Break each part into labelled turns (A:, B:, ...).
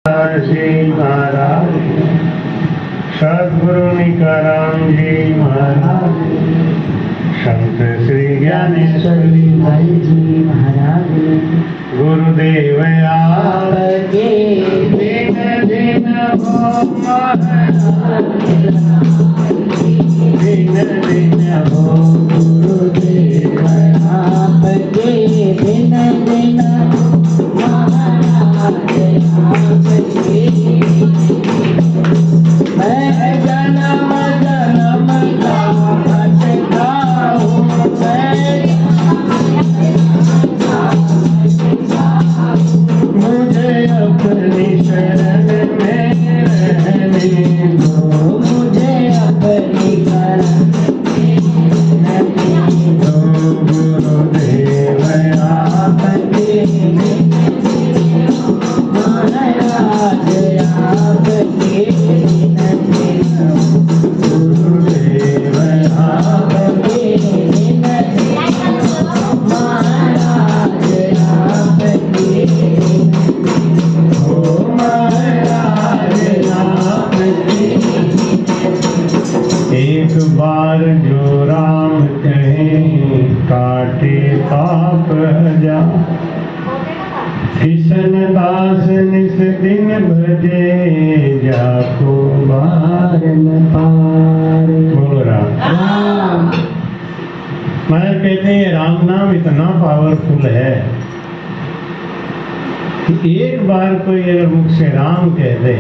A: जी महाराज, सद्गुरु निकाराम जी महाराज, संत श्री ज्ञानेश्वरी
B: भाई जी महाराज,
A: गुरुदेव आपके दिन दिन हो महाराज, दिन दिन हो
B: गुरुदेव आपके दिन दिन महाराज आपके। मैं जन्म जन्म का भटका हूँ,
A: मुझे अपनी शरण में रहने दो,
B: मुझे अपनी शरण
A: दो गुरुदेव आपके
B: महाराज आपके
A: गुरुदेव आपके
B: महाराज आपके।
A: हो महाराज आपके। एक बार जो राम कहें काटे पाप जा, किशन दास निस दिन भजे जाको बार न पार। बोलो राम। महाराज कहते हैं राम नाम इतना पावरफुल है कि एक बार कोई अगर मुख से राम कह दे,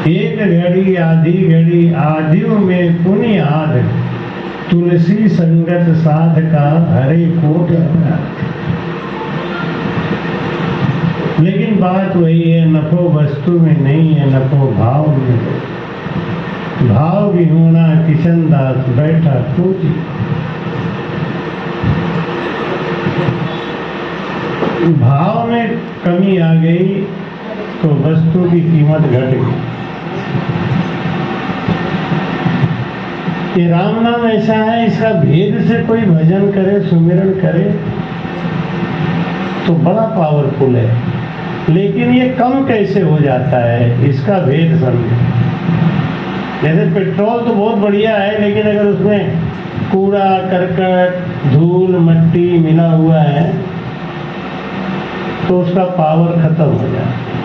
A: एक घड़ी आधी घड़ी आदियों में पुण्य आद, तुलसी संगत साध का हरे कोट अपराध। लेकिन बात वही है, नफो वस्तु में नहीं है, नफो भाव में है। भाव भी होना किशन दास बैठा पूजी। भाव में कमी आ गई तो वस्तु की कीमत घट गई। ये राम नाम ऐसा है, इसका भेद से कोई भजन करे, सुमिरन करे तो बड़ा पावरफुल है। लेकिन ये कम कैसे हो जाता है, इसका भेद समझे। जैसे पेट्रोल तो बहुत बढ़िया है, लेकिन अगर उसमें कूड़ा करकट धूल मट्टी मिला हुआ है तो उसका पावर खत्म हो जाता है।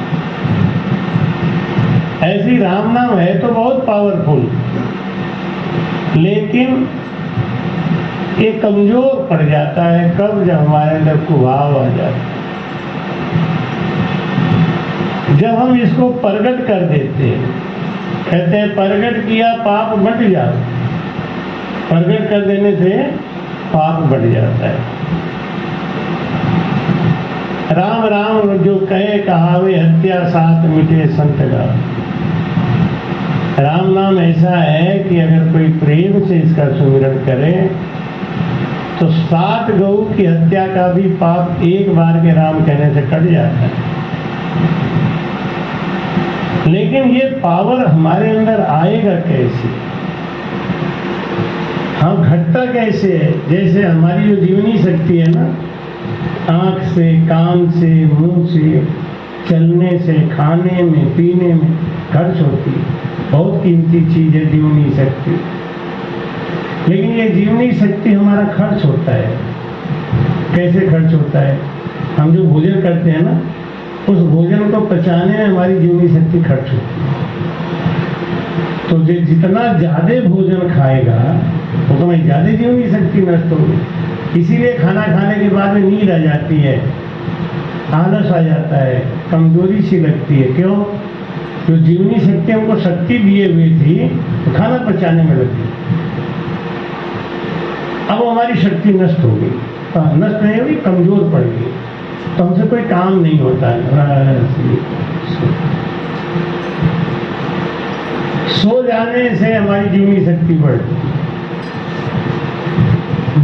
A: ऐसी राम नाम है तो बहुत पावरफुल, लेकिन ये कमजोर पड़ जाता है कब, जब हमारे अंदर कुभाव आ जाता है। जब हम इसको प्रगट कर देते हैं, कहते हैं प्रगट किया पाप बढ़ जाओ। प्रगट कर देने से पाप बढ़ जाता है। राम राम जो कहे कहावे, हत्या साथ मिटे संत गावे। राम नाम ऐसा है कि अगर कोई प्रेम से इसका सुमिरन करे तो 7 गौ की हत्या का भी पाप एक बार के राम कहने से कट जाता है। लेकिन ये पावर हमारे अंदर आएगा कैसे, हम घटता कैसे है? जैसे हमारी जो जीवनी शक्ति है ना, आँख से, कान से, मुंह से, चलने से, खाने में पीने में खर्च होती है। बहुत कीमती चीज है जीवनी शक्ति। लेकिन ये जीवनी शक्ति हमारा खर्च होता है। कैसे खर्च होता है? हम जो भोजन करते हैं ना, उस भोजन को पचाने में हमारी जीवनी शक्ति खर्च होती है। तो जो जितना ज्यादा भोजन खाएगा उतना ज्यादा जीवनी शक्ति नष्ट होगी। इसीलिए खाना खाने के बाद में नींद आ जाती है, आलस आ जाता है, कमजोरी सी लगती है। क्यों? जो जीवनी शक्ति हमको शक्ति दिए हुई थी तो खाना पचाने में लगी, अब वो हमारी शक्ति नष्ट हो गई। नष्ट नहीं होगी, कमजोर पड़ गई, तो हमसे कोई काम नहीं होता है। सो जाने से हमारी जीवनी शक्ति बढ़ती है।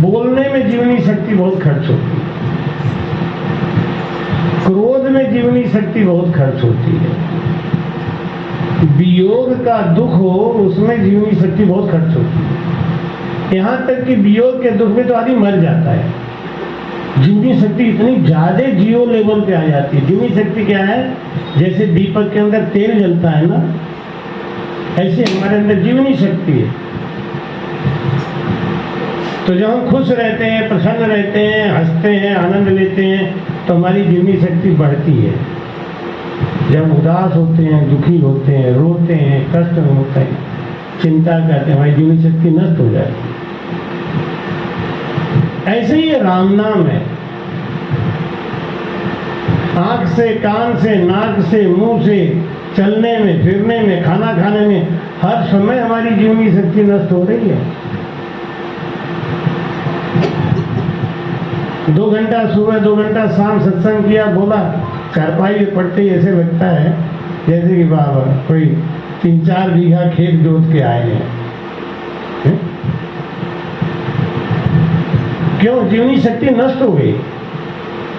A: बोलने में जीवनी शक्ति बहुत खर्च होती है। क्रोध में जीवनी शक्ति बहुत खर्च होती है। वियोग का दुख हो उसमें जीवनी शक्ति बहुत खर्च होती है। यहाँ तक कि वियोग के दुख में तो आदमी मर जाता है, जीवनी शक्ति इतनी ज्यादा जीरो लेवल पे आ जाती है। जीवनी शक्ति क्या है? जैसे दीपक के अंदर तेल जलता है ना, ऐसे हमारे अंदर जीवनी शक्ति है। तो जब हम खुश रहते हैं, प्रसन्न रहते हैं, हंसते हैं, आनंद लेते हैं, तो हमारी जीवनी शक्ति बढ़ती है। जब उदास होते हैं, दुखी होते हैं, रोते हैं, कष्ट में होते हैं, चिंता करते हैं, हमारी जीवनी शक्ति नष्ट हो जाती है। ऐसे ही राम नाम है। आंख से, कान से, नाक से, मुंह से, चलने में, फिरने में, खाना खाने में, हर समय हमारी जीवनी शक्ति नष्ट हो रही है। 2 घंटा सुबह, 2 घंटा शाम सत्संग किया, बोला, चारपाई में पढ़ते ही ऐसे लगता है जैसे कि बाबा कोई 3-4 बीघा खेत जोत के आए हैं। क्यों? जीवनी शक्ति नष्ट हो गई।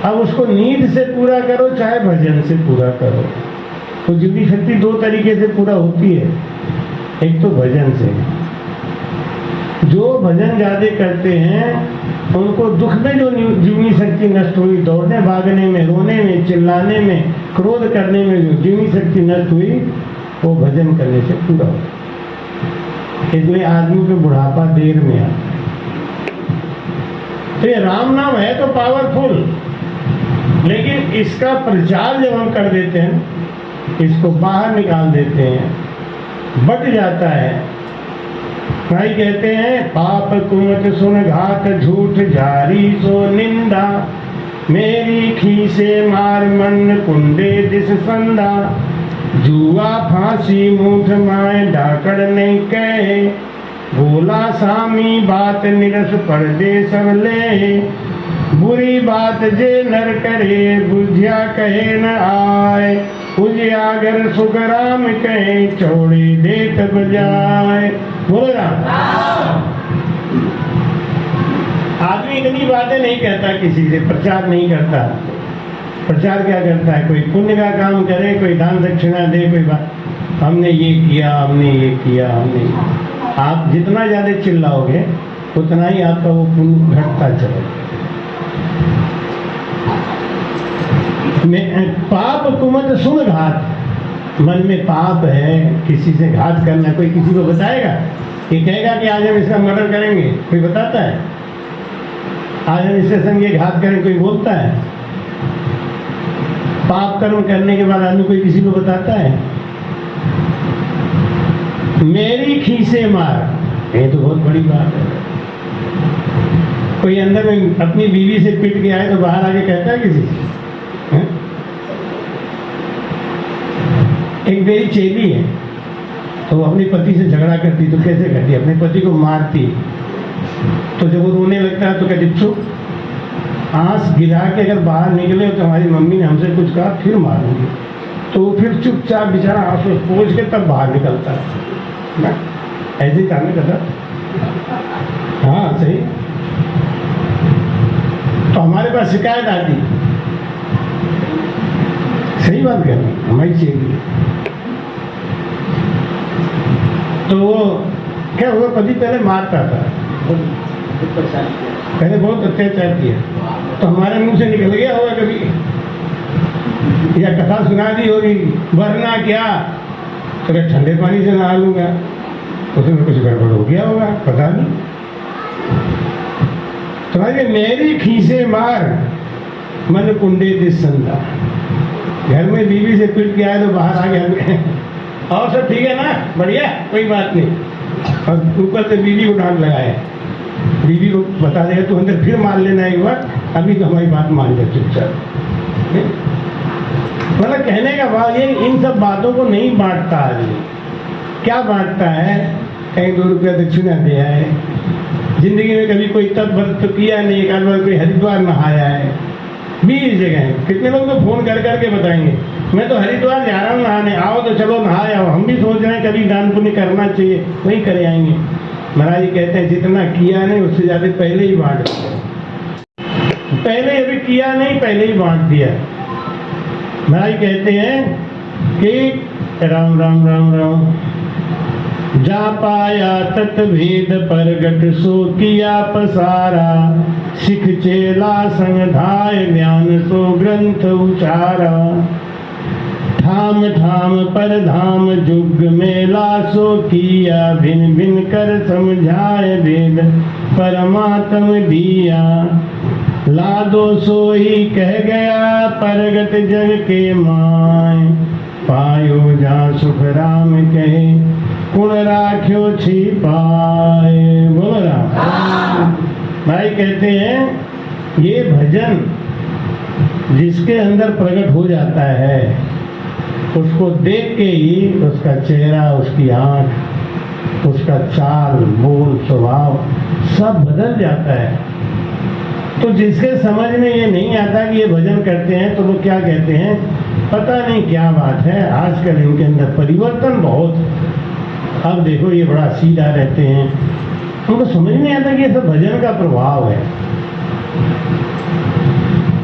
A: अब उसको नींद से पूरा करो, चाहे भजन से पूरा करो। तो जीवनी शक्ति 2 तरीके से पूरा होती है। एक तो भजन से, जो भजन ज्यादा करते हैं उनको दुख में जो जीवनी शक्ति नष्ट हुई, दौड़ने भागने में, रोने में, चिल्लाने में, क्रोध करने में जो जीवनी शक्ति नष्ट हुई, वो भजन करने से पूरा हो। इसलिए आदमी को बुढ़ापा देर में आता है। तो ये राम नाम है तो पावरफुल, लेकिन इसका प्रचार जब हम कर देते हैं, इसको बाहर निकाल देते हैं, बट जाता है। भाई कहते हैं, पाप कुमत सुन घात, झूठ जारी सो निंदा, मेरी खीसे मार मन कुंडे दिस संदा, जुआ फांसी मूठ माए डाकड़ नहीं कहे, बोला सामी बात निरस पर्दे सब ले, बुरी बात जे नर करे बुझिया कहे न आए, उजियागर सुखराम कहे चौड़े देत बजाए। बोलो राम। आदमी इतनी बातें नहीं कहता, किसी से प्रचार नहीं करता। प्रचार क्या करता है? कोई पुण्य का काम करे, कोई दान दक्षिणा दे, कोई बात, हमने ये किया, हमने ये किया, हमने। आप जितना ज्यादा चिल्लाओगे उतना ही आपका वो पुण्य घटता चलेगा। पाप कुमत सुन घात, मन में पाप है, किसी से घात करना। कोई किसी को बताएगा? ये कहेगा कि आज हम इसका मर्डर करेंगे? कोई बताता है? आज हम इसके संग ये घात करें? कोई बोलता है? पाप कर्म करने के बाद आदमी कोई किसी को बताता है? मेरी खीसे मार, ये तो बहुत बड़ी बात है। कोई अंदर में अपनी बीवी से पिट के आए तो बाहर आके कहता है किसी से? एक मेरी चेली है, तो वो अपने पति से झगड़ा करती, तो कैसे करती? अपने पति को मारती। तो जब वो रोने लगता है तो कहती चुप, आंस गिरा के अगर बाहर निकले तो हमारी मम्मी ने हमसे कुछ कहा, फिर मारूंगी। तो वो फिर चुपचाप बेचारा आंसू पोंछ के तब बाहर निकलता है। ऐसे काम करता। हाँ सही। तो हमारे पास शिकायत आती, सही बात कर रही हमारी चेली। तो वो क्या हुआ, पति पहले मारता था, पहले बहुत अत्याचार किया, तो हमारे मुंह से निकल गया होगा कभी, या कथा सुना दी होगी, वरना क्या, तो क्या ठंडे पानी से नहा लूंगा, उसमें कुछ गड़बड़ हो गया होगा, पता नहीं। तो भाई मेरी खीसे मार मन कुंडे दिस संदा, घर में बीवी से पिट के आए तो बाहर आ गया, और सब ठीक है ना, बढ़िया, कोई बात नहीं। और ऊपर से बीवी को डांट लगाए, बीवी को बता देगा तू अंदर फिर मार लेना एक बार, अभी तो हमारी बात मान ले चुपचाप। मतलब कहने का भाव ये, इन सब बातों को नहीं बांटता आदमी। क्या बांटता है? कहीं 2 रुपया दक्षिणा दिया है, जिंदगी में कभी कोई तप व्रत तो किया नहीं, एक आध बार कोई हरिद्वार नहाया है, 20 जगह है। कितने लोग तो फोन कर करके बताएंगे मैं तो हरिद्वार जा रहा हूँ नहाने, आओ तो चलो नहाए आओ। हम भी सोच रहे हैं कभी दान पुण्य करना चाहिए, वही करे आएंगे। महाराज जी कहते हैं जितना किया नहीं उससे ज्यादा पहले ही बांट दिया, पहले अभी किया नहीं, पहले ही बांट दिया। महाराज कहते हैं कि राम राम राम राम, जा पाया तत भेद प्रगट सो किया पसारा, सिख चेला संग धाय ज्ञान सो ग्रंथ उचारा। ठाम ठाम पर धाम जुग मेला सो किया, भिन भिन कर समझाए वेद परमात्म दिया। लादो सोई कह गया परगट जग के माय, पायो जा सुख राम कहे कुण राख्यो छिपाए। बोलो राम। भाई कहते हैं ये भजन जिसके अंदर प्रकट हो जाता है उसको देख के ही उसका चेहरा, उसकी आंख, उसका चाल बोल स्वभाव सब बदल जाता है। तो जिसके समझ में ये नहीं आता कि ये भजन करते हैं तो वो क्या कहते हैं, पता नहीं क्या बात है, आजकल इनके अंदर परिवर्तन बहुत। अब देखो ये बड़ा सीधा रहते हैं, उनको समझ नहीं आता कि ये सब भजन का प्रभाव है।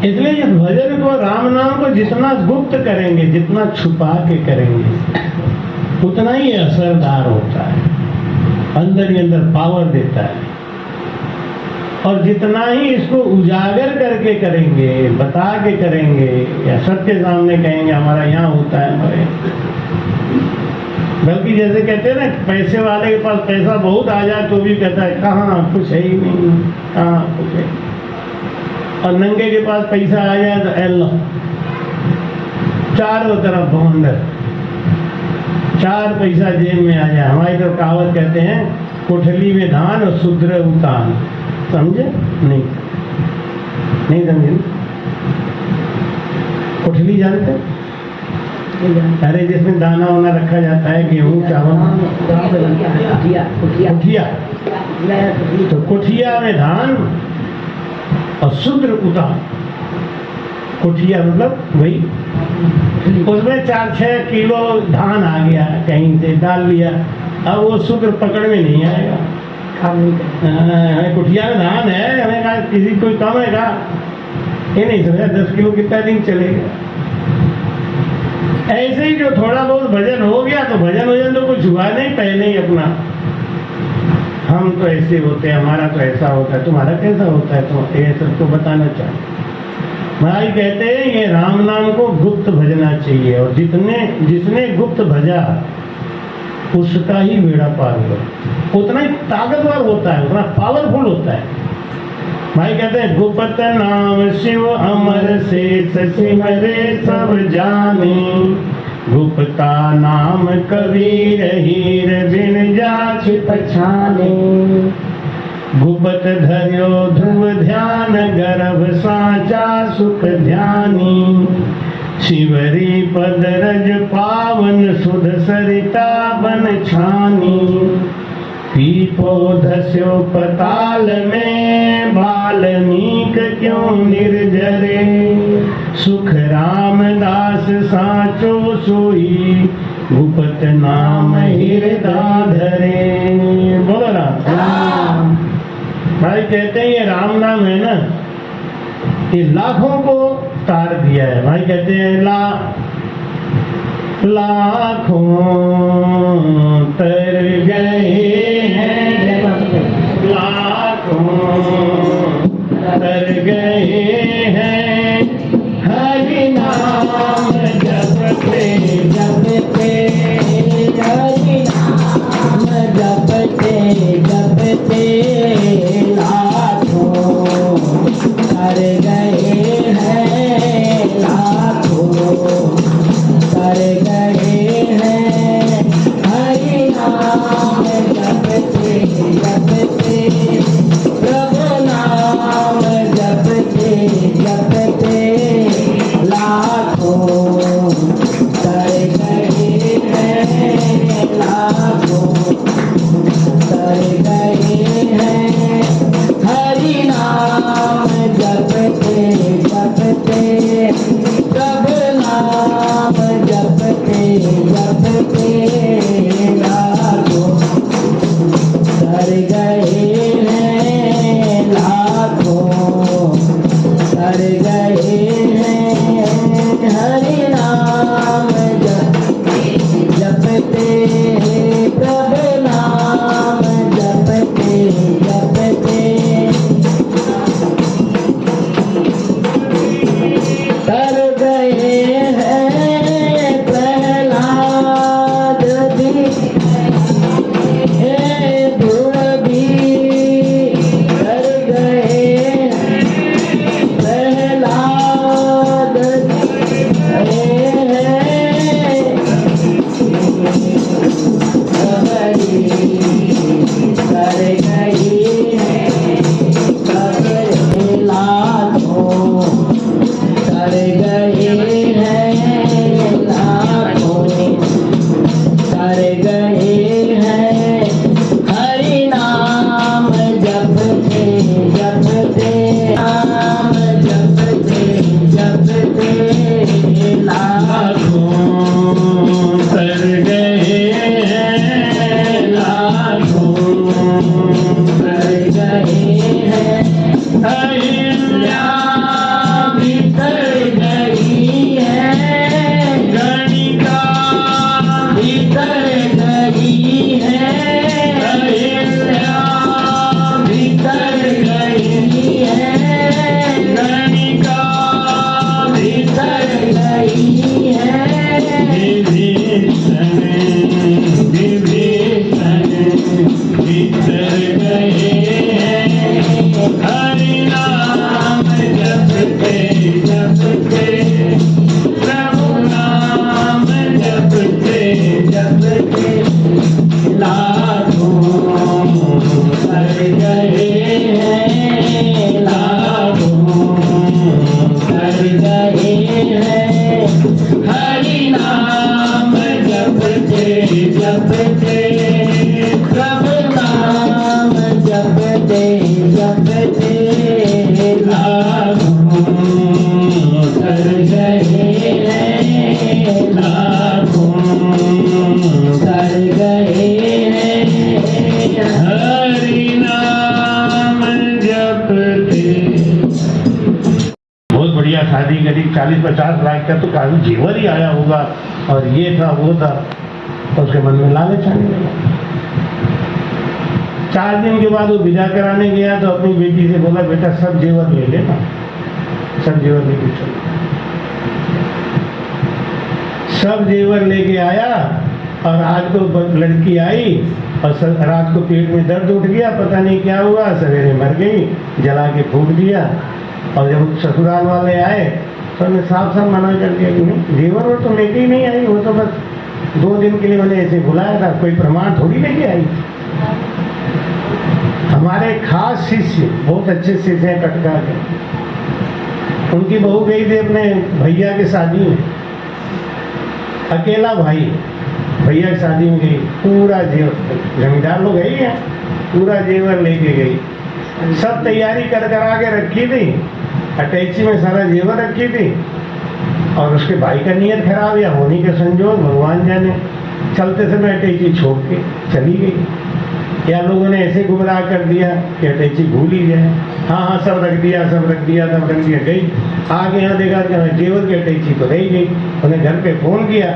A: इसलिए इस भजन को, राम नाम को जितना गुप्त करेंगे, जितना छुपा के करेंगे, उतना ही असरदार होता है, अंदर ही अंदर पावर देता है। और जितना ही इसको उजागर करके करेंगे, बता के करेंगे या सबके सामने कहेंगे हमारा यहाँ होता है, हमारे, बल्कि जैसे कहते हैं ना, पैसे वाले के पास पैसा बहुत आ जाए तो भी कहता है कहाँ कुछ है ही नहीं, कहाँ कुछ है। और नंगे के पास पैसा आ जाए तो अल्लाह, चारों तरफ भवंडर, चार पैसा जेब में आ जाए। हमारी तरफ कहावत कहते हैं कोठली में धान और शुद्र उतान। समझे? नहीं समझे? कोठली जानते? अरे जिसमें दाना वाना रखा जाता है, गेहूं चावल, कुठिया। तो कुठिया में धान और शुद्र उतान। कुठिया मतलब वही, उसमें 4-6 किलो धान आ गया, कहीं से डाल लिया, अब वो शुद्र पकड़ में नहीं आएगा। कुठिया में धान है, हमें कहा किसी कोई कम है का, ये नहीं समझा 10 किलो कितना दिन चलेगा। ऐसे ही जो थोड़ा बहुत भजन हो गया तो भजन तो कुछ हुआ नहीं, पहले ही अपना हम तो ऐसे होते हैं, हमारा तो ऐसा होता है, तुम्हारा कैसा होता है, तो ये सबको बताना चाहिए। भाई कहते हैं ये राम नाम को गुप्त भजना चाहिए, और जिसने गुप्त भजा उसका ही बेड़ा पार हो, उतना ही ताकतवर होता है, उतना पावरफुल होता है। भाई कहते हैं गुप्त नाम शिव अमर शेष सिमरे सब जाने, गुप्ता नाम कबीर हीर बिन जाच पछाने। गुप्त धर्यो ध्रुव ध्यान गर्भ साचा सुख ध्यानी, शिवरी पद रज पावन सुध सरिता बन छानी। पीपो धस्यो पताल में बाल्मीक क्यों निर्जरे, सुख रामदास साचो सोई गुप्त नाम हृदय धरे। बोलो राम। भाई कहते हैं ये राम नाम है ना, ये लाखों को तार दिया है। भाई कहते हैं लाखों तर गए हैं, लाखों तर गए हैं, हरि नाम जपते जपते, हरि नाम जपते जपते, लाखों तर गए हैं, लाखों तर गए हैं, हरि 40-50 लाख का तो काफी जेवर ही आया होगा, और ये था वो था, तो उसके मन में लालच आने लगा। 4 दिन के बाद वो विदा कराने गया तो अपनी बेटी से बोला, बेटा सब जेवर ले लेना, सब जेवर लेके चलो। सब जेवर लेके आया, और आज को लड़की आई और रात को पेट में दर्द उठ गया, पता नहीं क्या हुआ, सवेरे मर गई, जला के फूक दिया। और जब ससुराल वाले आए तो उन्हें साफ साफ मना कर दिया कि नहीं, जेवर वो तो लेके ही नहीं आई, वो तो बस 2 दिन के लिए मैंने ऐसे बुलाया था, कोई प्रमाण थोड़ी लेके आई। हमारे खास शिष्य, बहुत अच्छे शिष्य हैं कटका के, उनकी बहू गई थी अपने भैया की शादी में, अकेला भाई भैया की शादी में गई, पूरा जेवर, जमींदार लोग गई है, पूरा जेवर लेके गई, सब तैयारी कर करा के रखी थी, अटैची में सारा जेवर रखी थी। और उसके भाई का नियत खराब या होने के संजोग भगवान जाने, चलते समय अटैची छोड़ के चली गई, या लोगों ने ऐसे गुमराह कर दिया कि अटैची भूल ही जाए। हाँ सब रख दिया, सब रख दिया, सब रख दिया, गई आगे यहाँ देखा कि जेवर की अटैची तो रह गई। उन्हें घर पे फोन किया,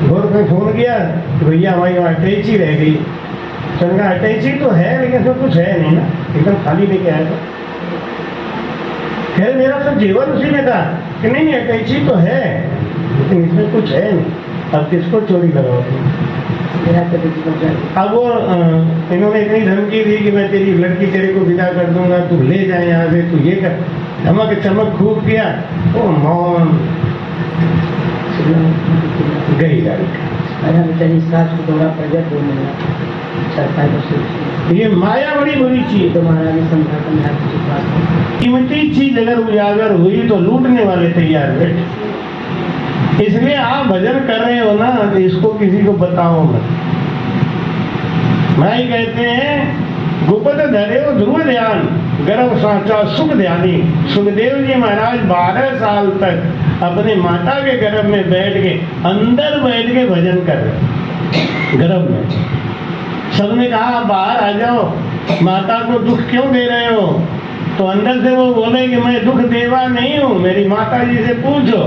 A: घर पे फोन किया कि भैया हमारी वहाँ अटैची रह गई। तो उनका अटैची तो है लेकिन इसमें कुछ है नहीं ना, एकदम खाली लेके आया था। खैर मेरा सब जेवर उसी में था कि नहीं अटैची तो है लेकिन इसमें कुछ है नहीं, अब किसको चोरी लगाओगे। अब वो इन्होंने इतनी धमकी दी कि मैं तेरी लड़की तेरे को विदा कर दूंगा, तू ले जाए यहाँ से, तू ये कर, धमक चमक खूब किया, वो मौन गई गाड़ी। ये माया बड़ी बुरी चीज, कीमती चीज अगर उजागर हुई तो लूटने वाले तैयार बैठे। इसलिए आप भजन कर रहे हो ना, तो इसको किसी को बताओ मत। भाई कहते हैं गुपत धरे हो ध्रुव ध्यान, गर्भ साचा सुख ध्यानी। सुखदेव जी महाराज 12 साल तक अपने माता के गर्भ में बैठ के, अंदर बैठ के भजन कर रहे, गर्भ में। सबने कहा बाहर आ जाओ, माता को दुख क्यों दे रहे हो? तो अंदर से वो बोले कि मैं दुख देवा नहीं हूँ, मेरी माता जी से पूछो।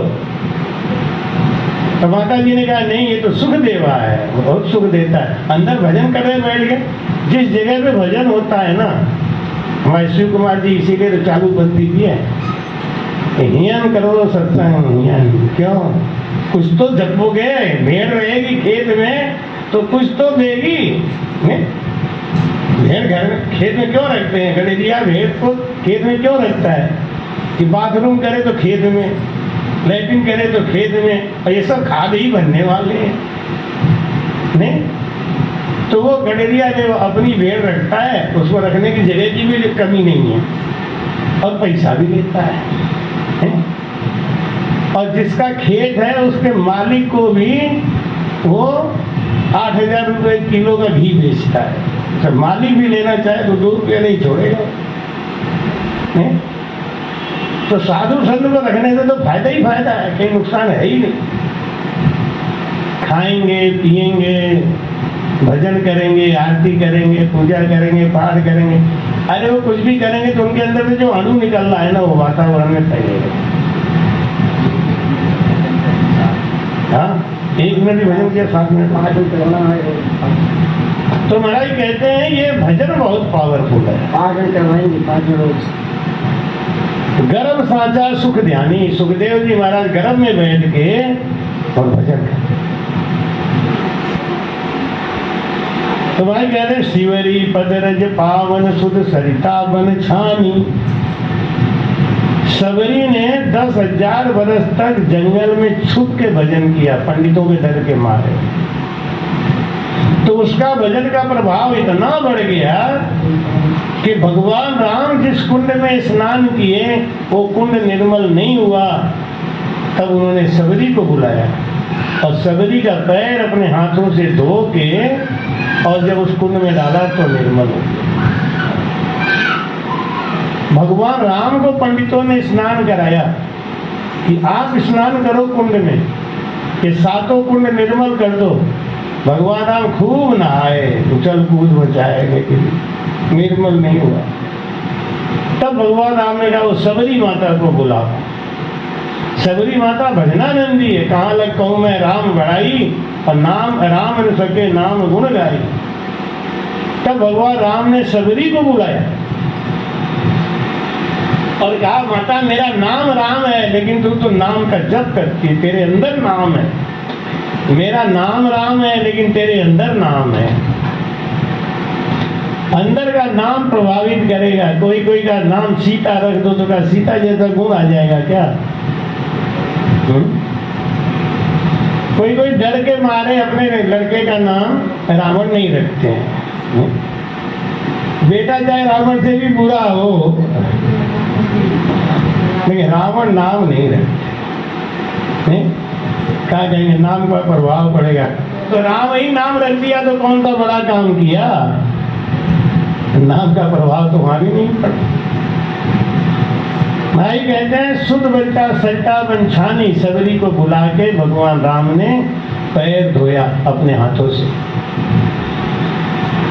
A: तो माता जी ने कहा नहीं, ये तो सुख देवा है, वो बहुत सुख देता है। अंदर भजन कर रहे बैठ गए। जिस जगह पे भजन होता है ना, हमारे शिव कुमार जी इसीलिए तो चालू बंदी की है, हियन करो सत्संग, हियन क्यों, कुछ तो जपोगे, भेड़ रहेगी खेत में तो कुछ तो देगी। भेड़ घर में खेत में क्यों रखते हैं? गड़ेरिया भेड़ को खेत में क्यों रखता है कि बाथरूम करे तो खेत में, लैट्रिन करे तो खेत में, और ये सब खाद ही बनने वाले हैं। नहीं तो वो गड़ेरिया जो अपनी भेड़ रखता है, उसको रखने की जगह की भी कमी नहीं है, और पैसा भी देता है। और जिसका खेत है उसके मालिक को भी वो 8,000 रुपये किलो का घी बेचता है। तो मालिक भी लेना चाहे तो 2 रुपये नहीं छोड़ेगा। नहीं? तो साधु संत को रखने से तो फायदा ही फायदा है, कहीं नुकसान है ही नहीं। खाएंगे पिएंगे, भजन करेंगे, आरती करेंगे, पूजा करेंगे, पाठ करेंगे, अरे वो कुछ भी करेंगे तो उनके अंदर से जो अणु निकल रहा है ना, वो वातावरण में फैलेगा। हाँ 1 मिनट भजन किया, 7 मिनट करना है। तो महाराज कहते हैं ये भजन बहुत पावरफुल है। 5 मिनट करवाएंगे, 5 रोज। गर्भ साचा सुख ध्यानी। सुखदेव जी महाराज गर्भ में बैठ के और भजन करते। तो भाई कह रहे शिवरी पदरज पावन सुध सरिता बन छानी। सबरी ने 10,000 वर्ष तक जंगल में छुप के भजन किया, पंडितों के डर के मारे। तो उसका भजन का प्रभाव इतना बढ़ गया कि भगवान राम जिस कुंड में स्नान किए वो कुंड निर्मल नहीं हुआ। तब उन्होंने सबरी को बुलाया और सबरी का पैर अपने हाथों से धो के और जब उस कुंड में डाला तो निर्मल हो गया। भगवान राम को पंडितों ने स्नान कराया कि आप स्नान करो कुंड में, कि 7 कुंड निर्मल कर दो। भगवान राम खूब नहाए, उछल कूद मचाए, लेकिन निर्मल नहीं हुआ। तब भगवान राम ने कहा वो सबरी माता को बुलाओ। सबरी माता भजनानंदी है, कहाँ लग कहूँ मैं राम बड़ाई, और नाम राम न सके नाम गुण गाई। तब भगवान राम ने सबरी को बुलाया और कहा, माता मेरा नाम राम है, लेकिन तू तो नाम का जप करती है, तेरे अंदर नाम है। मेरा नाम राम है, लेकिन तेरे अंदर नाम है। अंदर का नाम प्रभावित करेगा। कोई कोई का नाम सीता रख दो तो का सीता जैसा गुण आ जाएगा क्या? कोई कोई डर के मारे अपने लड़के का नाम रावण नहीं रखते हैं। बेटा चाहे रावण से भी बुरा हो, लेकिन रावण नाम नहीं रखते। क्या कहेंगे, नाम का प्रभाव पड़ेगा। तो राम ही नाम रख दिया तो कौन सा बड़ा काम किया? नाम का प्रभाव तुम्हारी नहीं पड़ा। भाई कहते हैं, शुद्ध बच्चा सट्टा बंछानी, सबरी को बुला के भगवान राम ने पैर धोया अपने हाथों से।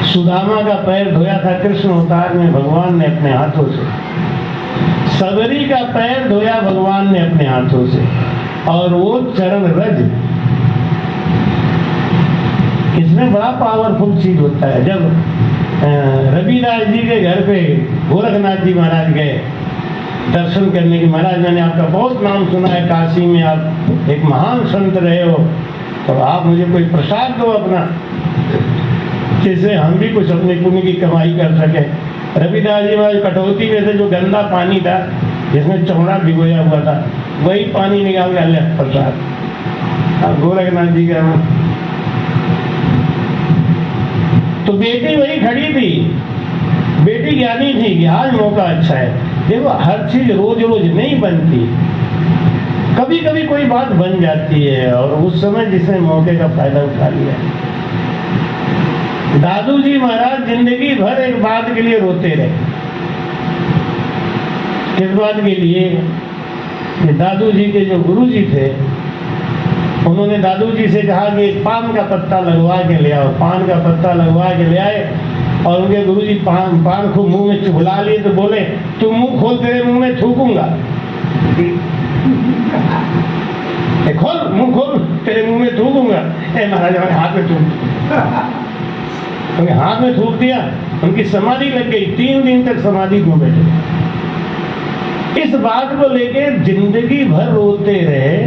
A: सुदामा का पैर धोया था कृष्ण अवतार में भगवान ने अपने हाथों से। सबरी का पैर धोया भगवान ने अपने हाथों से। और वो चरण रज, इसमें बड़ा पावरफुल चीज होता है। जब रविदास जी के घर पे गोरखनाथ जी महाराज गए दर्शन करने की, महाराज मैंने आपका बहुत नाम सुना है, काशी में आप एक महान संत रहे हो, तो आप मुझे कोई प्रसाद दो अपना, जिससे हम भी कुछ अपने पुण्य की कमाई कर सके। रविदास जी महाराज कटौती में से जो गंदा पानी था जिसमें चौड़ा भिगोया हुआ था, वही पानी निकाल के ले प्रसाद। अब गोरखनाथ जी का, तो बेटी वही खड़ी थी, बेटी ज्ञानी थी कि आज मौका अच्छा है। देखो, हर चीज रोज रोज नहीं बनती, कभी कभी कोई बात बन जाती है, और उस समय जिसने मौके का फायदा उठा लिया। दादू जी महाराज जिंदगी भर एक बात के लिए रोते रहे। किस बात के लिए? कि दादू जी के जो गुरु जी थे, उन्होंने दादू जी से कहा कि पान का पत्ता लगवा के ले आओ। पान का पत्ता लगवा के ले आए, और उनके गुरुजी पान को मुंह में चुभला लिए, तो बोले, तू मुंह खोल, तेरे मुंह में थूकूंगा। खोल मुंह खोल, तेरे मुंह में थूकूंगा। महाराज हमारे हाथ में थूक, उनके हाथ में थूक दिया, उनकी समाधि लग गई। 3 दिन तक समाधि में बैठे। इस बात को लेके जिंदगी भर रोते रहे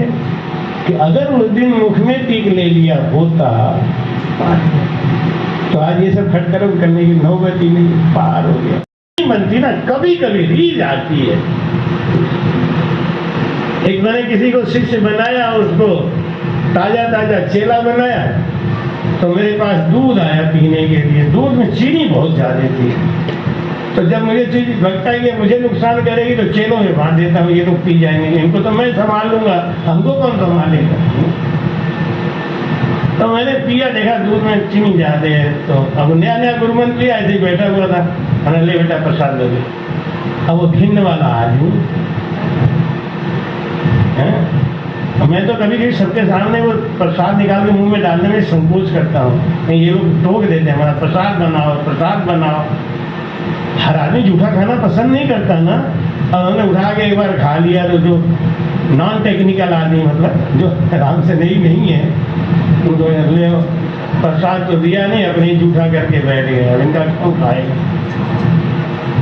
A: कि अगर उस दिन मुख में टीक ले लिया होता तो आज ये सब खटखट करने की नौबत ही नहीं, पार हो गया। नहीं बनती ना, कभी कभी रीझ आती है। एक मैंने किसी को शिष्य बनाया, उसको ताजा ताजा चेला बनाया, तो मेरे पास दूध आया पीने के लिए। दूध में चीनी बहुत ज्यादा थी, तो जब मुझे चीज लगता है कि मुझे नुकसान करेगी तो चेलों में बांट देता हूँ, ये लोग पी जाएंगे, इनको तो मैं संभाल लूंगा, हमको कौन संभालेगा। तो मैंने पिया, देखा दूध में चीनी ज्यादा है। तो अब नया नया गुरुमंत्री ऐसे बैठा हुआ था, मैंने ले बेटा प्रसाद ले। अब वो भिन्न वाला आदमी, मैं तो कभी कभी सबके सामने वो प्रसाद निकाल के मुंह में डालने में संकोच करता हूँ। नहीं, ये लोग टोक देते हैं, हमारा प्रसाद बनाओ, प्रसाद बनाओ। हर आदमी जूठा खाना पसंद नहीं करता ना। अब हमने उठा के एक बार खा लिया, तो जो नॉन टेक्निकल आदमी, मतलब जो आराम से नहीं है, उनको ले प्रसाद तो दिया नहीं, अपने ही जूठा करके बैठ गए। अब इनका क्यों खाएगा?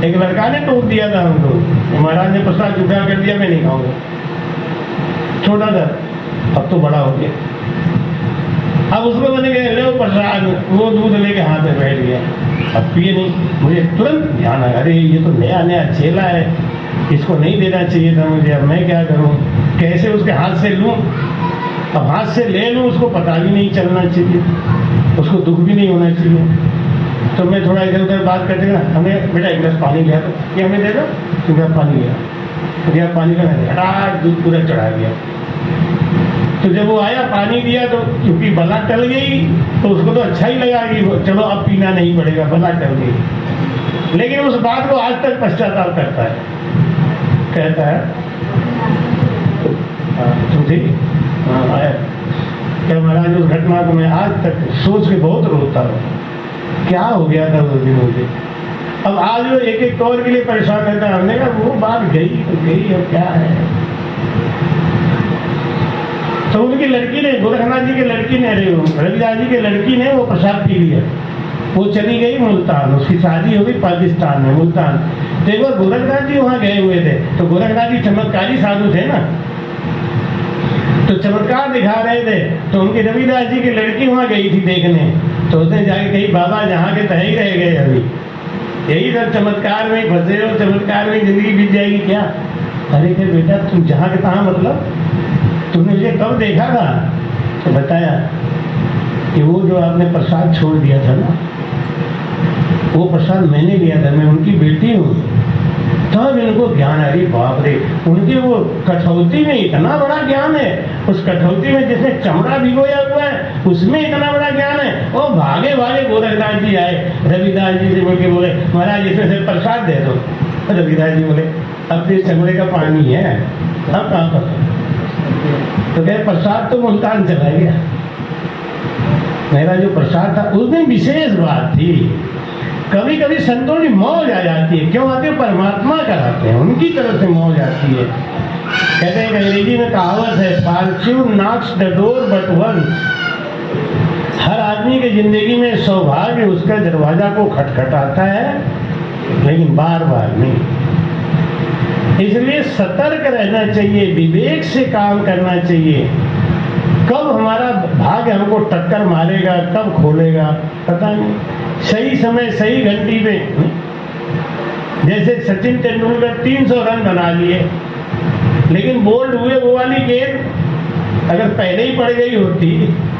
A: एक लड़का ने टोक दिया था हमको, महाराज ने प्रसाद जूठा कर दिया, मैं नहीं खाऊंगा। छोटा था, अब तो बड़ा हो गया। अब उसको मैंने कहा ले प्रसाद, वो दूध लेके हाथ में बैठ गया, अब पिए नहीं। मुझे तुरंत ध्यान आया, अरे ये तो नया नया चेला है, इसको नहीं देना चाहिए था मुझे। अब मैं क्या करूं, कैसे उसके हाथ से लूं? अब हाथ से ले लूं, उसको पता भी नहीं चलना चाहिए, उसको दुख भी नहीं होना चाहिए। तो मैं थोड़ा इधर उधर बात करते ना, हमें बेटा एक गिलास पानी लिया, तो ये हमें दे दो, एक गिलास पानी लिया, गिलास पानी का हटाट दूध पूरा चढ़ा दिया। तो जब वो आया पानी दिया, तो क्योंकि बला टल गई, तो उसको तो अच्छा ही लगा कि चलो अब पीना नहीं पड़ेगा, बला टल गई। लेकिन उस बात को आज तक पश्चाताप करता है, कहता है तुम ठीक आया क्या महाराज, उस घटना को मैं आज तक सोच के बहुत रोता हूँ, क्या हो गया था उस दिन मुझे। अब आज वो एक तौर के लिए परेशान रहता है। हमने कहा वो बात गई तो गई, अब क्या है। तो उनकी लड़की ने, गोरखनाथ जी की लड़की ने, रविदास जी की लड़की ने वो प्रसाद पी लिया। वो चली गई मुल्तान, उसकी शादी हो गई पाकिस्तान में, मुल्तान। तो एक बार गोरखनाथ जी वहाँ गए हुए थे, तो गोरखनाथ जी चमत्कारी साधु थे ना, तो चमत्कार दिखा रहे थे। तो उनकी रविदास जी की लड़की वहाँ गई थी देखने, तो उसने जाके कही बाबा जहाँ के तहीं रह गए, अभी यही सब चमत्कार में फंसे हो, चमत्कार में जिंदगी बीत जाएगी क्या? अरे फिर बेटा तुम जहाँ के तहाँ, मतलब तुमने मुझे कब देखा था? तो बताया कि वो जो आपने प्रसाद छोड़ दिया था ना, वो प्रसाद मैंने लिया था, मैं उनकी बेटी हूँ। तब इनको ज्ञान, अरे बाप रे, उनके वो कठौती में इतना बड़ा ज्ञान है, उस कठौती में जिसने चमड़ा भिगोया हुआ है उसमें इतना बड़ा ज्ञान है। वो भागे भागे गोरखनाथ जी आए, रविदास जी से बोल के बोले महाराज इसमें से प्रसाद दे दो। रविदास जी बोले अब तो चमड़े का पानी है, अब कहाँ पर? तो कहे प्रसाद तो मुल्तान चला गया, मेरा जो प्रसाद था उसमें विशेष बात थी। कभी कभी संतों की मौज आ जाती है, क्यों आती है? परमात्मा कराते हैं, उनकी तरफ से मौज आती है। कहते हैं अंग्रेजी में कहावत है, fortune knocks the door but once. हर आदमी की जिंदगी में सौभाग्य उसका दरवाजा को खटखटाता है, लेकिन बार बार नहीं। इसलिए सतर्क रहना चाहिए, विवेक से काम करना चाहिए। कब हमारा भाग्य हमको टक्कर मारेगा, कब खोलेगा पता नहीं। सही समय सही घंटी पे, जैसे सचिन तेंदुलकर 300 रन बना लिए, लेकिन बोल्ड हुए वो वाली गेंद अगर पहले ही पड़ गई होती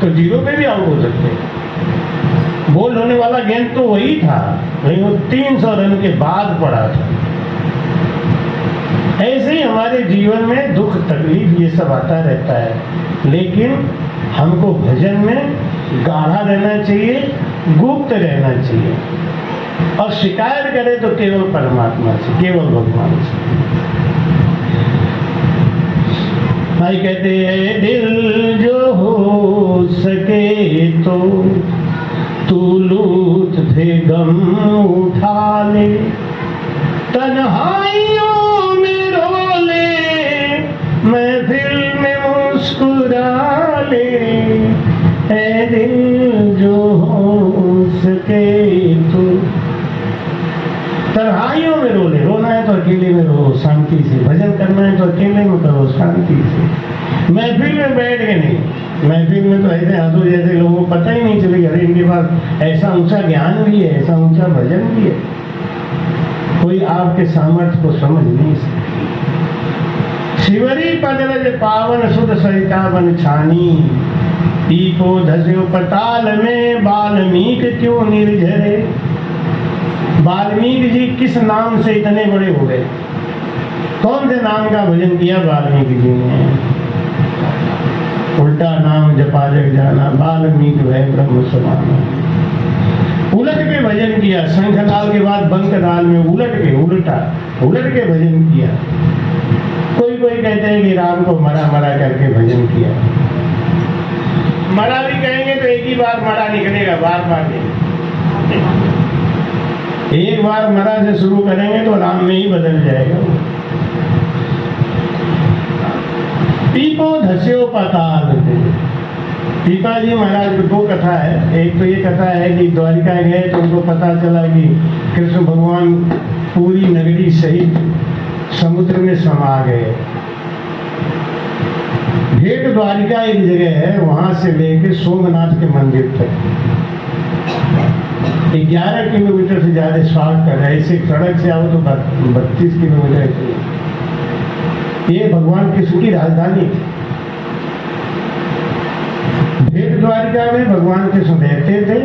A: तो जीरो पे भी आउट हो सकते। बोल्ड होने वाला गेंद तो वही था, लेकिन वो 300 रन के बाद पड़ा था। ऐसे ही हमारे जीवन में दुख तकलीफ ये सब आता रहता है, लेकिन हमको भजन में गाढ़ा रहना चाहिए, गुप्त रहना चाहिए, और शिकायत करे तो केवल परमात्मा से, केवल भगवान से। भाई कहते हैं दिल जो हो सके तो तू लूट थे गम उठा ले, तन्हाइयों में रो ले, महफिल में मुस्कुरा ले, ऐ दिल जो हो सके तो। तन्हाइयों में रो ले, रोना है तो अकेले में रो शांति से, भजन करना है तो अकेले में करो शांति से, महफिल में बैठ के नहीं। महफिल में तो ऐसे आंसू जैसे लोगों को पता ही नहीं चलेगा, अरे इनके पास ऐसा ऊंचा ज्ञान भी है, ऐसा ऊंचा भजन भी है। कोई आपके सामर्थ्य को समझ नहीं सकती। शिवरी पदरज पावन सुध सरिता बन छानी, पीको धस्यो पताल में वाल्मीकि क्यों निर्झरे। वाल्मीकि जी किस नाम से इतने बड़े हो गए? कौन से नाम का भजन किया वाल्मीकि जी ने? उल्टा नाम जपा जग जाना, वाल्मीकि वह ब्रह्म समाना। उलट के भजन किया, शंखनाल के बाद बंकनाल में उलट के भजन किया। कोई कहते हैं कि राम को मरा करके भजन किया। मरा भी कहेंगे तो एक ही बार मरा निकलेगा, बार नहीं। एक बार मरा से शुरू करेंगे तो राम में ही बदल जाएगा। पीपो धस्यो पाताल। पीपा जी महाराज की दो कथा है। एक तो ये कथा है कि द्वारिका गए तो उनको पता चला कि कृष्ण भगवान पूरी नगरी सहित समुद्र में समा गए। भेट द्वारिका एक जगह है, वहां से लेकर सोमनाथ के मंदिर तक 11 किलोमीटर से ज्यादा शॉर्ट कर रहे। ऐसे सड़क से आओ तो 32 किलोमीटर चाहिए। ये भगवान कृष्ण की राजधानी थी। भेट द्वारिका में भगवान कृष्ण रहते थे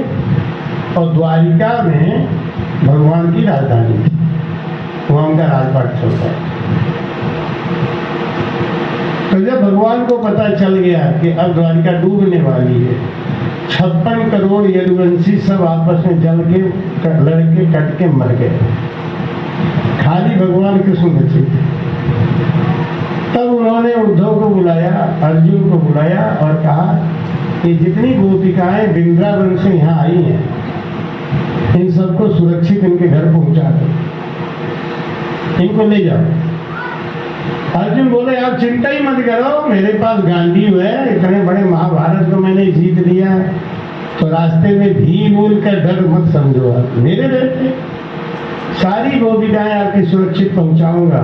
A: और द्वारिका में भगवान की राजधानी थी, वहां उनका राजपाट चलता है। तो जब भगवान को पता चल गया कि अब द्वारिका डूबने वाली है, 56 करोड़ यदुवंशी सब आपस में जल के लड़के कट के मर गए, खाली भगवान कृष्ण बचे थे। तब उन्होंने उद्धव को बुलाया, अर्जुन को बुलाया और कहा कि जितनी गोपिकाएं वृंदावन से यहाँ आई हैं, इन सबको सुरक्षित इनके घर पहुंचा दो, इनको ले जाओ। अर्जुन बोले आप चिंता ही मत करो, मेरे पास गांडीव है, इतने बड़े महाभारत को मैंने जीत लिया है, तो रास्ते में भी बोल कर डर मत समझो, आप मेरे रहते सारी गोपिकाएं आपकी सुरक्षित पहुंचाऊंगा।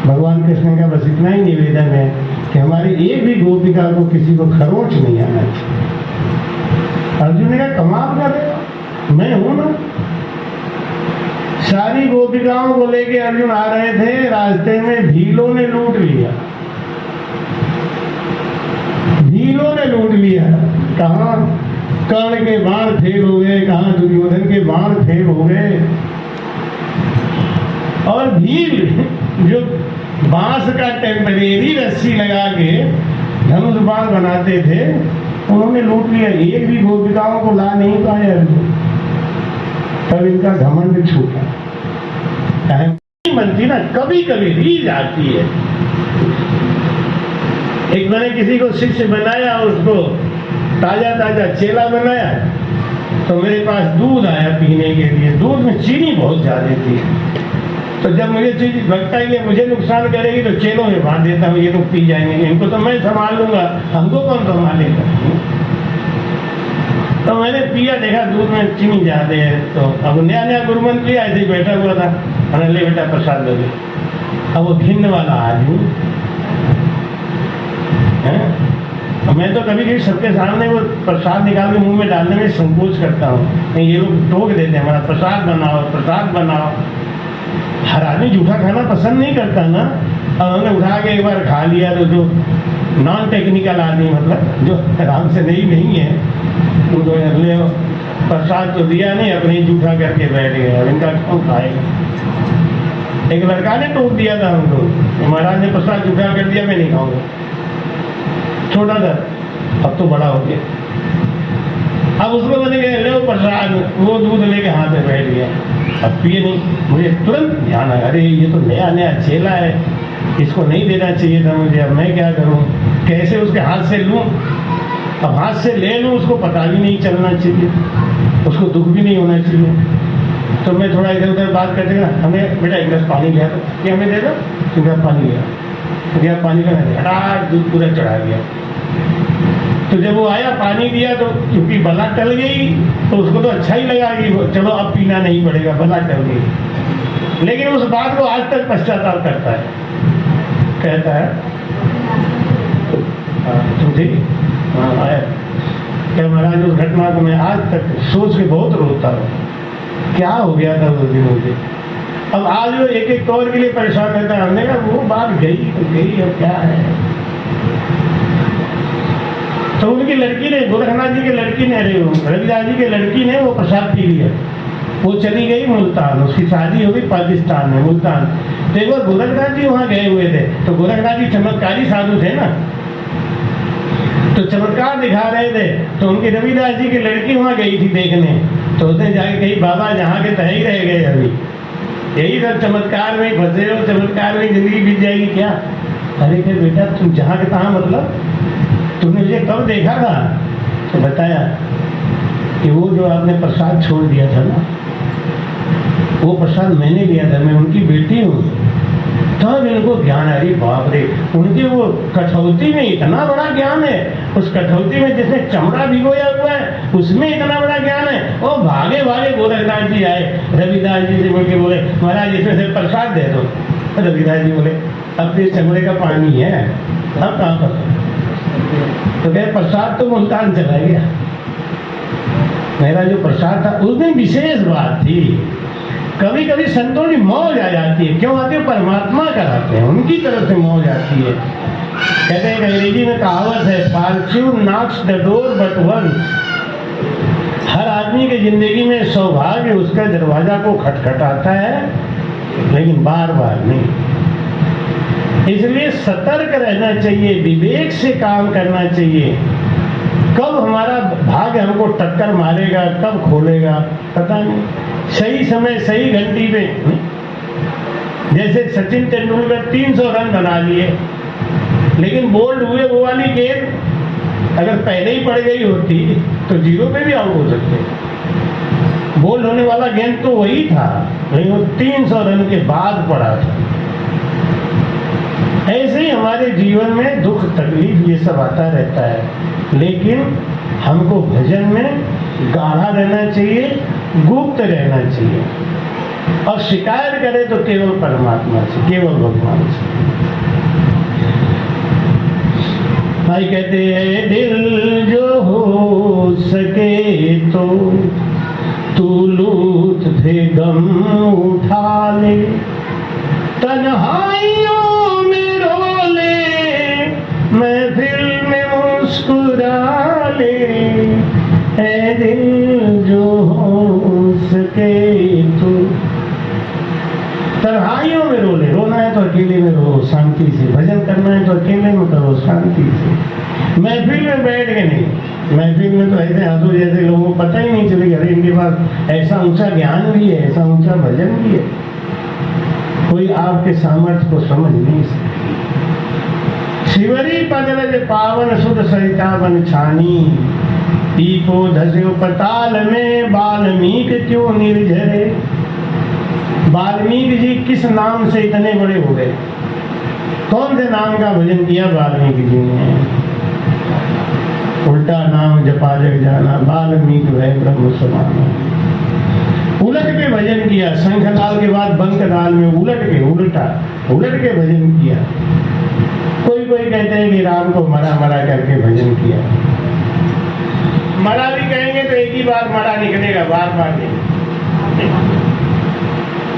A: भगवान कृष्ण का बस इतना ही निवेदन है कि हमारी एक भी गोपिका को किसी को खरोच नहीं आना चाहिए। अर्जुन ने कहा कमाल कर रहे हो, मैं हूं ना। सारी गोपिकाओं को लेके अर्जुन आ रहे थे, रास्ते में भीलों ने लूट लिया, भीलों ने लूट लिया। कहाँ कर्ण के बाण फेल हो गए, कहाँ दुर्योधन के बाण फेल हो गए। और भील जो बांस का टेम्परेरी रस्सी लगा के धनुष बाण बनाते थे, उन्होंने लूट लिया। एक भी गोपिकाओं को ला नहीं पाए अर्जुन, तब इनका घमंड छूटा। नहीं बनती ना, कभी कभी रीझ आती है। एक मैंने किसी को शिष्य बनाया, उसको ताजा ताजा चेला बनाया, तो मेरे पास दूध आया पीने के लिए। दूध में चीनी बहुत ज्यादा थी, तो जब मुझे चीज लगता है कि मुझे नुकसान करेगी तो चेलों में बांध देता हूँ, ये लोग पी जाएंगे, इनको तो मैं संभाल लूंगा, हमको कौन संभालेगा। तो मैंने पिया, देखा दूध में चीनी ज्यादा है। तो अब नया नया गुरुमंत्री ऐसे ही बैठा हुआ था, मैंने ले बेटा प्रसाद लोगे। अब वो घिन्न वाला आदमी है, मैं तो कभी कभी सबके सामने वो प्रसाद निकाल के मुंह में डालने में संकोच करता हूँ, नहीं ये लोग टोक देते हैं हमारा प्रसाद बनाओ प्रसाद बनाओ। हर आदमी जूठा खाना पसंद नहीं करता ना। अब हमने उठा के एक बार खा लिया, तो जो नॉन टेक्निकल आदमी, मतलब जो आराम से नहीं है, उनको ले प्रसाद तो दिया नहीं, अपने ही जूठा करके बैठ गए। अब इनका कौन खाएगा। एक लड़का ने टोक दिया था हमको, महाराज ने प्रसाद जूठा कर दिया, मैं नहीं खाऊंगा। छोटा था, अब तो बड़ा हो गया। अब उसको मैंने कहा लो प्रसाद, वो दूध लेके हाथ में बैठ गया, अब पिए नहीं। मुझे तुरंत ध्यान आया, अरे ये तो नया नया चेला है, इसको नहीं देना चाहिए था मुझे, अब मैं क्या करूं, कैसे उसके हाथ से लूं। अब हाथ से ले लूं, उसको पता भी नहीं चलना चाहिए, उसको दुख भी नहीं होना चाहिए। तो मैं थोड़ा इधर उधर बात करते ना, हमें बेटा एक गिलास पानी लिया, तो क्या हमें दे दो, एक गिलास पानी लिया, दिया पानी का हटाट दूध पूरा चढ़ा गया। तो जब वो आया पानी दिया, तो क्योंकि बला टल गई, तो उसको तो अच्छा ही लगा कि चलो अब पीना नहीं पड़ेगा, बला टल गई। लेकिन उस बात को आज तक पश्चाताप करता है, कहता है तुम ठीक आया क्या महाराज, उस घटना को मैं आज तक सोच के बहुत रोता हूँ, क्या हो गया था उस दिन मुझे। अब आज वो एक एक तौर के लिए परेशान रहता है। हमने कहा वो बात गई तो गई, अब क्या है। तो उनकी लड़की ने, गोरखनाथ जी की लड़की ने, रविदास जी की लड़की ने वो प्रसाद पी लिया, वो चली गई मुल्तान, उसकी शादी हो गई पाकिस्तान में, मुल्तान। तो एक बार गोरखनाथ जी वहां गए हुए थे, तो गोरखनाथ जी चमत्कारी साधु थे ना, तो चमत्कार दिखा रहे थे। तो उनकी रविदास जी की लड़की वहां गई थी देखने, तो उसने जाके कही बाबा जहाँ के तय ही रह गए, अभी यही सब चमत्कार में फंसे हो, चमत्कार में जिंदगी बीत जाएगी क्या। अरे क्या बेटा तुम जहाँ के तहाँ, मतलब तुमने मुझे कब देखा था। तो बताया कि वो जो आपने प्रसाद छोड़ दिया था ना, वो प्रसाद मैंने लिया था, मैं उनकी बेटी हूँ। तब इनको ज्ञान आ रही, बाप रे, उनके वो कठौती में इतना बड़ा ज्ञान है, उस कठौती में जिसमें चमड़ा भिगोया हुआ है उसमें इतना बड़ा ज्ञान है। वो भागे भागे गोरखनाथ जी आए, रविदास जी से बोल के बोले महाराज इसमें से प्रसाद दे दो। रविदास जी बोले अब तो चमड़े का पानी है, अब कहाँ पर। तो कहे प्रसाद तो मुल्तान चला गया, मेरा जो प्रसाद था। उस दिन विशेष बात थी, कभी कभी संतों की मौज आ जाती है। क्यों आती है, परमात्मा कराते हैं, उनकी तरफ से मौज आती है। कहते हैं अंग्रेजी में कहावत है, fortune knocks the door but once. हर आदमी की जिंदगी में सौभाग्य उसका दरवाजा को खटखटाता है, लेकिन बार बार नहीं। इसलिए सतर्क रहना चाहिए, विवेक से काम करना चाहिए। कब हमारा भाग्य हमको टक्कर मारेगा, कब खोलेगा पता नहीं। सही समय सही घंटी पे, जैसे सचिन तेंदुलकर 300 रन बना लिए, लेकिन बोल्ड हुए वो वाली गेंद अगर पहले ही पड़ गई होती तो जीरो पे भी आउट हो सकते। बोल्ड होने वाला गेंद तो वही था, लेकिन वो 300 रन के बाद पड़ा था। ऐसे ही हमारे जीवन में दुख तकलीफ ये सब आता रहता है, लेकिन हमको भजन में गाढ़ा रहना चाहिए, गुप्त रहना चाहिए, और शिकायत करें तो केवल परमात्मा से, केवल भगवान से। भाई कहते हैं दिल जो हो सके तो तू लूट दे गम उठा ले, तन्हाइयों में रो ले, महफिल में मुस्कुरा ले, ऐ दिल जो हो सके तो। तन्हाइयों में रो ले, रोना है तो अकेले में रो शांति से, भजन करना है तो अकेले में करो शांति से, महफिल में बैठ के नहीं। महफिल में तो ऐसे हंसो जैसे लोगों को पता ही नहीं चलेगा, अरे इनके पास ऐसा ऊंचा ज्ञान भी है, ऐसा ऊंचा भजन भी है। कोई आपके सामर्थ्य को समझ नहीं सकता। शिवरी पगलज पावन सुध सरिता बन छानी, पीपो धस्यो पताल में वाल्मीकि क्यों निर्झरे। वाल्मीकि जी किस नाम से इतने बड़े हो गए? कौन से नाम का भजन किया वाल्मीकि जी ने? उल्टा नाम जपा जग जाना, वाल्मीकि वै ब्रह्म समाना। उलट के भजन किया, शंखलाल के बाद बंकलाल में उलट के भजन किया। कोई कहते हैं कि राम को मरा करके भजन किया। मरा भी कहेंगे तो एक ही बार मरा निकलेगा, बार नहीं।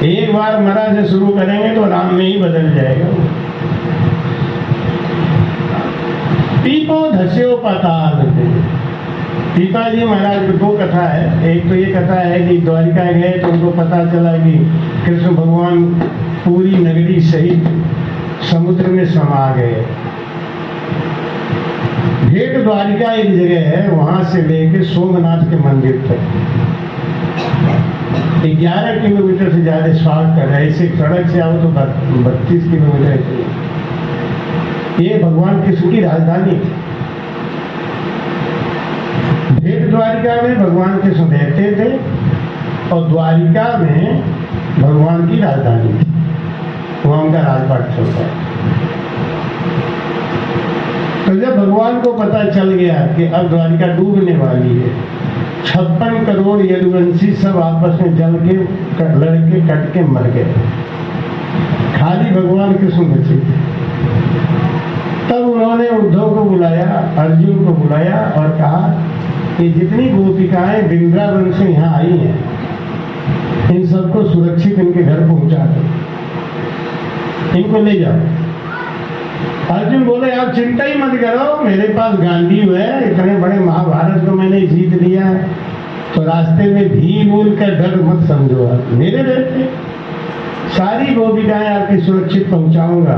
A: एक बार मरा से शुरू करेंगे तो राम में ही बदल जाएगा। पीपो धस्यो पाताल। पीपा जी महाराज की दो कथा है। एक तो ये कथा है कि द्वारिका गए तो उनको पता चला कि कृष्ण भगवान पूरी नगरी सहित समुद्र में समा गए। भेट द्वारिका एक जगह है, वहां से लेके सोमनाथ के मंदिर तक 11 किलोमीटर से ज्यादा शॉर्ट कर है। ऐसे सड़क से आओ तो 32 किलोमीटर है। ये भगवान कृष्ण की राजधानी थी। भेट द्वारिका में भगवान कृष्ण रहते थे और द्वारिका में भगवान की राजधानी थी, वहां उनका राजपाट चलता है। तो जब भगवान को पता चल गया कि अब द्वारिका डूबने वाली है, 56 करोड़ यदुवंशी सब आपस में जल के लड़के कट के मर गए, खाली भगवान कृष्ण बचे थे। तब उन्होंने उद्धव को बुलाया, अर्जुन को बुलाया और कहा कि जितनी गोपिकाएं वृंदावन से यहाँ आई हैं, इन सबको सुरक्षित इनके घर पहुंचा दो, इनको ले जाओ। अर्जुन बोले आप चिंता ही मत करो, मेरे पास गांधी है, इतने बड़े महाभारत को मैंने जीत लिया है, तो रास्ते में भीम उल का डर मत समझो, आप मेरे रहते सारी गोपिकाएं आपकी सुरक्षित पहुंचाऊंगा।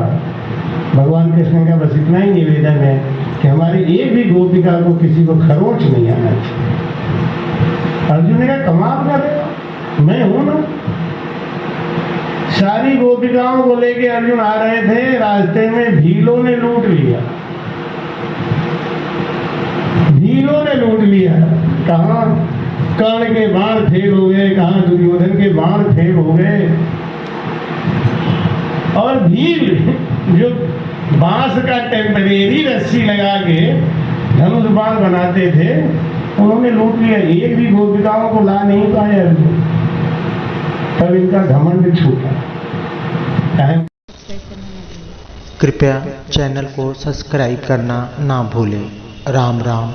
A: भगवान कृष्ण का बस इतना ही निवेदन है कि हमारी एक भी गोपिका को किसी को खरोच नहीं आना चाहिए। अर्जुन ने कहा कमाल कर रहे हो, मैं हूं ना। सारी गोपिकाओं को लेके अर्जुन आ रहे थे, रास्ते में भीलों ने लूट लिया। भीलों ने लूट लिया। कहाँ कर्ण के बाण फेल हो गए, कहाँ दुर्योधन के बाण फेल हो गए। और भील जो बांस का टेम्परेरी रस्सी लगा के धनुष बाण बनाते थे, उन्होंने लूट लिया। एक भी गोपिकाओं को ला नहीं पाए अर्जुन। तब इनका घमंड छूटा।
C: कृपया चैनल को सब्सक्राइब करना ना भूलें। राम राम।